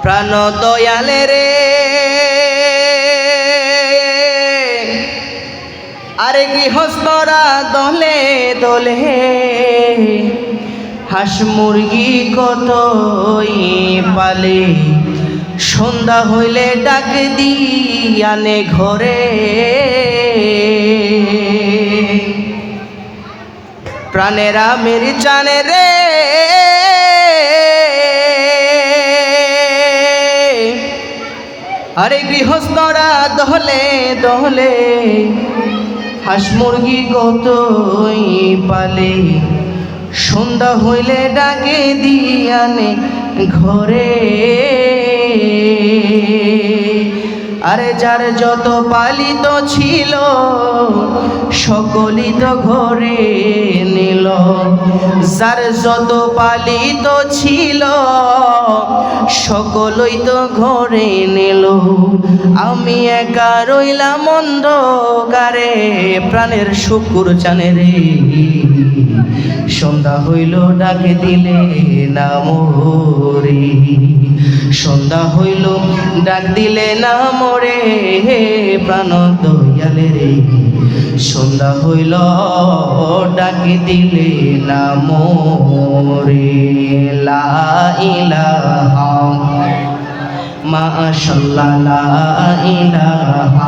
প্রাণ দয়ালে রে আরে গৃহস্থরা দলে দলে হাঁস মুরগি কতই পালে সন্ধ্যা হইলে ডাক দিয়ানে ঘরে প্রাণেরা মেরি জানে রে আরে গৃহস্থরা দলে দলে হাঁস মুরগি কতই পালে সন্ধ্যা হইলে ডাকে দিয়ানে ঘরে আরে যার যত পালিত ছিল সকলই তো ঘরে নিল যার যত পালিত ছিল সকলই তো ঘরে নিল আমি একা রইলাম অন্ধকারে প্রাণের শুকুর চানে রে সন্ধ্যা হইল ডাকে দিলে না মোরে সন্ধ্যা হইল ডাক দিলে না মোরে প্রাণ দয়ালে রে সন্ধ্যা হইল ডাকে দিলে না মোরে লা ইলাহা মাশাআল্লাহ লা ইলাহা